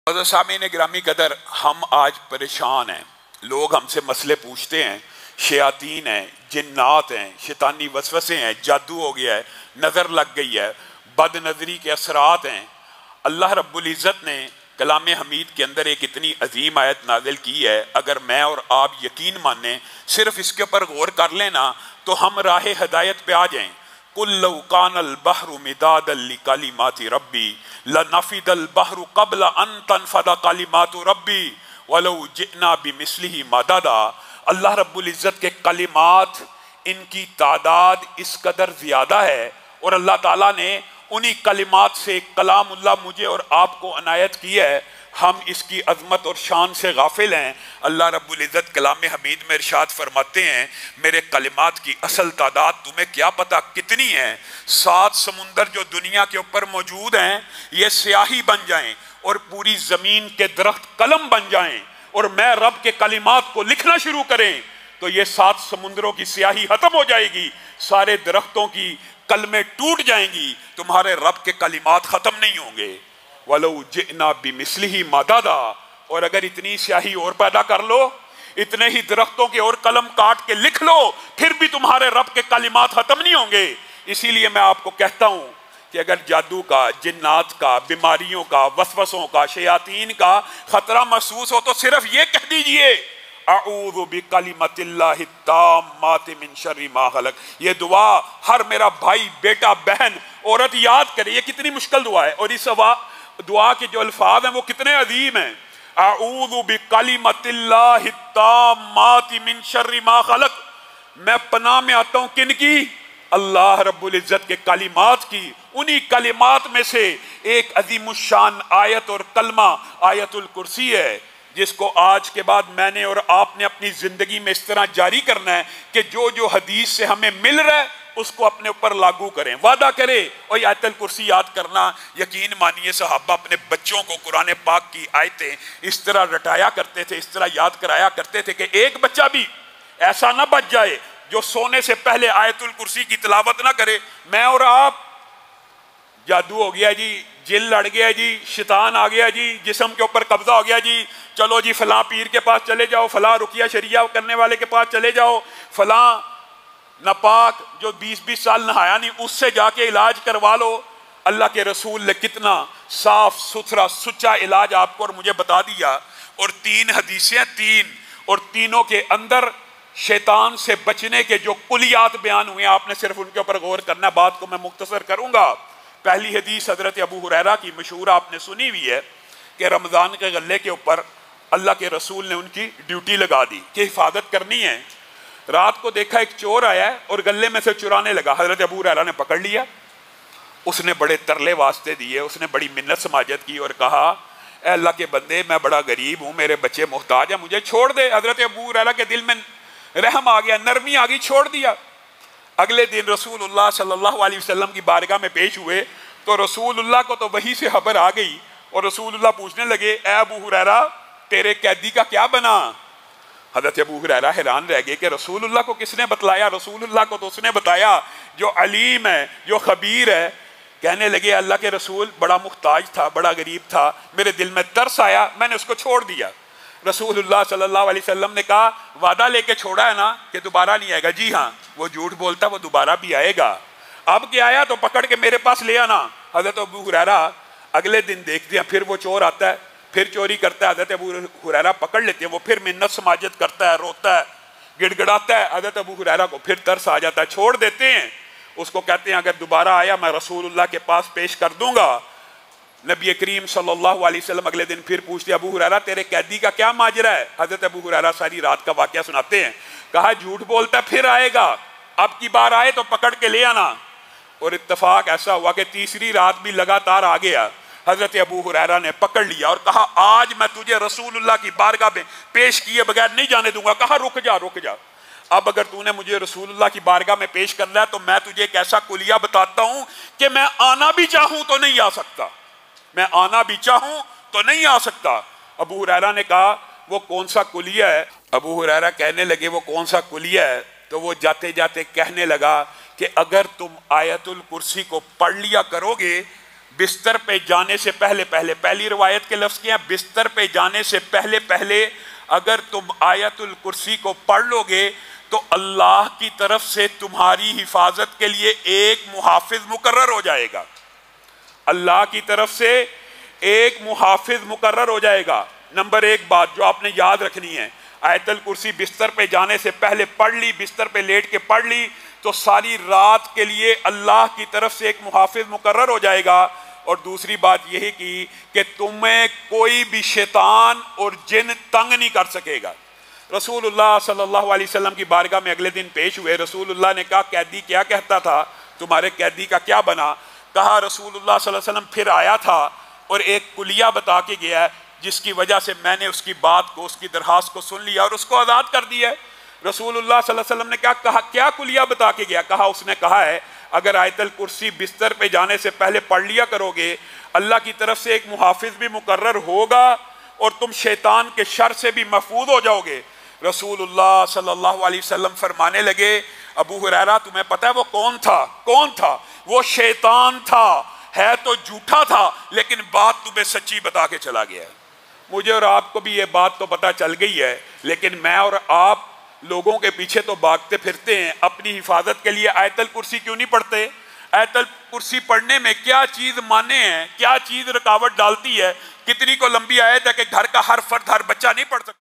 सामीन ग्रामी कदर, हम आज परेशान हैं। लोग हमसे मसले पूछते हैं, शयातीन हैं, जिन्नात हैं, शैतानी वसवसे हैं, जादू हो गया है, नज़र लग गई है, बद नज़री के असरात हैं। अल्लाह रब्बुल इज़्ज़त ने कलाम हमीद के अंदर एक इतनी अजीम आयत नाजिल की है, अगर मैं और आप यकीन माने, सिर्फ इसके ऊपर गौर कर लेना तो हम राह हिदायत पे आ जाएं। कुल्लु कानल बहरु मिदादल लिकलिमाति रब्बी लनफिदल बहरु क़ब्ल अन तनफद कलिमातु रब्बी वलौ जिना बिमिस्लिही मददा। अल्लाह रब्बुल इज़्ज़त के कलिमात, इनकी तादाद इस कदर ज़्यादा है और अल्लाह ताला ने उन्हीं कलिमात से कलामुल्लाह मुझे और आपको अनायत की है। हम इसकी अज़मत और शान से गाफिल हैं। अल्लाह रब्बुल इज़्ज़त कलाम हमीद में इरशाद फरमाते हैं, मेरे कलिमात की असल तादाद तुम्हें क्या पता कितनी है? 7 समुंदर जो दुनिया के ऊपर मौजूद हैं, ये स्याही बन जाएं और पूरी ज़मीन के दरख्त कलम बन जाएं और मैं रब के कलिमात को लिखना शुरू करें तो ये 7 समुंदरों की स्याही ख़त्म हो जाएगी, सारे दरख्तों की कलमें टूट जाएंगी, तुम्हारे रब के कलिमात ख़त्म नहीं होंगे। वलो जिना बिमिस्लिही मददा, और अगर इतनी स्याही और पैदा कर लो, इतने ही दरख्तों के और कलम काट के लिख लो, फिर भी तुम्हारे रब के कलिमात खत्म नहीं होंगे। इसीलिए मैं आपको कहता हूं कि अगर जादू का, जिन्नात का, बीमारियों का, वसवसों का, शयातीन का खतरा महसूस हो तो सिर्फ ये कह दीजिए, अऊज़ु बिकलिमतिल्लाहि ताम्माति मिन शर्रि मा खलक। ये दुआ हर मेरा भाई, बेटा, बहन, औरत याद करे। ये कितनी मुश्किल दुआ है और इस दुआ के जो अल्फाज हैं वो कितने अजीम हैं। अऊज़ु बिकलिमतिल्लाहि ताम्माति मिन शर्रि मा खलक। मैं पनाह में आता हूं किनकी? अल्लाह रब्बुल इज़्ज़त के कलिमात की। उन्हीं कलिमात में से एक अजीमुश्शान आयत और कलमा आयतुल कुर्सी है, जिसको आज के बाद मैंने और आपने अपनी जिंदगी में इस तरह जारी करना है कि जो जो हदीस से हमें मिल रहा है उसको अपने ऊपर लागू करें। वादा करें और आयतुल कुर्सी याद करना। यकीन मानिए सहाबा अपने बच्चों को कुरान पाक की आयतें इस तरह रटाया करते थे, इस तरह याद कराया करते थे कि एक बच्चा भी ऐसा ना बच जाए जो सोने से पहले आयतुल कुर्सी की तिलावत ना करे। मैं और आप, जादू हो गया जी, जिन लड़ गया जी, शैतान आ गया जी, जिस्म के ऊपर कब्जा हो गया जी, चलो जी फलां पीर के पास चले जाओ, फलां रुकिया शरिया करने वाले के पास चले जाओ, फलां नापाक जो 20-20 साल नहाया नहीं उससे जाके इलाज करवा लो। अल्लाह के रसूल ने कितना साफ सुथरा सुच्चा इलाज आपको और मुझे बता दिया। और 3 हदीसें, 3 और तीनों के अंदर शैतान से बचने के जो कुलियात बयान हुए, आपने सिर्फ उनके ऊपर गौर करना। बात को मैं मुख्तसर करूंगा। पहली हदीस हजरत अबू हुरैरा की मशहूर आपने सुनी हुई है कि रमज़ान के गले के ऊपर अल्लाह के रसूल ने उनकी ड्यूटी लगा दी कि हिफाजत करनी है। रात को देखा एक चोर आया और गले में से चुराने लगा। हजरत अबू हुरैरा ने पकड़ लिया, उसने बड़े तरले वास्ते दिए, उसने बड़ी मिन्नत समाजत की और कहा, ए अल्लाह के बंदे, मैं बड़ा गरीब हूँ, मेरे बच्चे मोहताज हैं, मुझे छोड़ दे। हजरत अबू हुरैरा के दिल में रहम आ गया, नरमी आ गई, छोड़ दिया। अगले दिन रसूलुल्लाह सल्लल्लाहु अलैहि वसल्लम की बारगाह में पेश हुए तो रसूलुल्लाह को तो वही से खबर आ गई और रसूलुल्लाह पूछने लगे, ए अबू हुरैरा, तेरे कैदी का क्या बना? हज़रत अबू हुरैरा हैरान रह गए कि रसूलुल्लाह को किसने बतलाया? रसूलुल्लाह को तो उसने बताया जो अलीम है, जो खबीर है। कहने लगे, अल्लाह के रसूल बड़ा मुख्ताज था, बड़ा गरीब था, मेरे दिल में तरस आया, मैंने उसको छोड़ दिया। रसूलुल्लाह सल्लल्लाहु अलैहि वसल्लम ने कहा, वादा लेके छोड़ा है ना कि दोबारा नहीं आएगा? जी हाँ। वो झूठ बोलता, वो दोबारा भी आएगा। अब क्या आया तो पकड़ के मेरे पास ले आना। हज़रत अबू हुरैरा अगले दिन देखते हैं, फिर वो चोर आता है, फिर चोरी करता है। हज़रत अबू हुरैरा पकड़ लेते हैं, वो फिर मिन्नत समाजत करता है, रोता है, गिड़गिड़ाता है। हज़रत अबू हुरैरा को फिर तरस आ जाता है, छोड़ देते हैं उसको। कहते हैं, अगर दोबारा आया मैं रसूलुल्लाह के पास पेश कर दूंगा। नबी करीम सल्लल्लाहु अलैहि वसल्लम अगले दिन फिर पूछते, अबू हुरैरा तेरे कैदी का क्या माजरा है? हज़रत अबू हुरैरा सारी रात का वाकया सुनाते हैं। कहा, झूठ बोलता फिर आएगा, अब की बार आए तो पकड़ के ले आना। और इत्तफाक ऐसा हुआ कि तीसरी रात भी लगातार आ गया। हज़रत अबू हुरैरा ने पकड़ लिया और कहा, आज मैं तुझे रसूलुल्लाह की बारगाह में पेश किए बगैर नहीं जाने दूंगा। कहा, रुक जा रुक जा, अब अगर तूने मुझे रसूलुल्लाह की बारगाह में पेश करना है तो मैं तुझे एक ऐसा कुलिया बताता हूं कि मैं आना भी चाहूं तो नहीं आ सकता, मैं आना भी चाहूं तो नहीं आ सकता। अबू हुरैरा ने कहा, वो कौन सा कुलिया है? अबू हुरैरा कहने लगे, वो कौन सा कुलिया है? तो वो जाते जाते कहने लगा कि अगर तुम आयतुल कुर्सी को पढ़ लिया करोगे بستر پہ جانے سے پہلے پہلے، پہلی روایت کے لفظ کیا؟ بستر پہ جانے سے پہلے پہلے اگر تم آیت الکرسی کو پڑھ لو گے تو اللہ کی طرف سے تمہاری حفاظت کے لیے ایک محافظ مقرر ہو جائے گا، اللہ کی طرف سے ایک محافظ مقرر ہو جائے گا۔ نمبر ایک بات جو آپ نے یاد رکھنی ہے، آیت الکرسی بستر پہ جانے سے پہلے پڑھ لی، بستر پہ لیٹ کے پڑھ لی تو ساری رات کے لیے اللہ کی طرف سے ایک محافظ مقرر ہو جائے گا۔ اور دوسری بات یہی کی کہ تمہیں کوئی بھی شیطان اور جن تنگ نہیں کر سکے گا۔ رسول اللہ صلی اللہ علیہ وسلم کی بارگاہ میں اگلے دن پیش ہوئے، رسول اللہ نے کہا قیدی کیا کہتا تھا، تمہارے قیدی کا کیا بنا؟ کہا رسول اللہ صلی اللہ علیہ وسلم پھر آیا تھا اور ایک کلیہ بتا کے گیا ہے جس کی وجہ سے میں نے اس کی بات کو، اس کی درخواست کو سن لیا اور اس کو آزاد کر دیا ہے۔ رسول اللہ صلی اللہ علیہ وسلم نے کہا کیا کلیہ بتا کے گیا؟ کہا اس نے کہا ہے اگر آیت الکرسی بستر پہ جانے سے پہلے پڑھ لیا کرو گے اللہ کی طرف سے ایک محافظ بھی مقرر ہوگا اور تم شیطان کے شر سے بھی محفوظ ہو جاؤ گے۔ رسول اللہ صلی اللہ علیہ وسلم فرمانے لگے ابو ہریرہ تمہیں پتہ ہے وہ کون تھا؟ کون تھا؟ وہ شیطان تھا، ہے تو جھوٹا تھا لیکن بات تمہیں سچی بتا کے چلا گیا ہے۔ مجھے اور آپ کو بھی یہ بات تو پتہ چل گئی ہے، لیکن میں اور آپ لوگوں کے پیچھے تو بھاگتے پھرتے ہیں، اپنی حفاظت کے لیے آیت الکرسی کیوں نہیں پڑھتے؟ آیت الکرسی پڑھنے میں کیا چیز مانے ہیں، کیا چیز رکاوٹ ڈالتی ہے؟ کتنی کو لمبی آیت ہے کہ گھر کا ہر فرد ہر بچہ نہیں پڑھ سکتا۔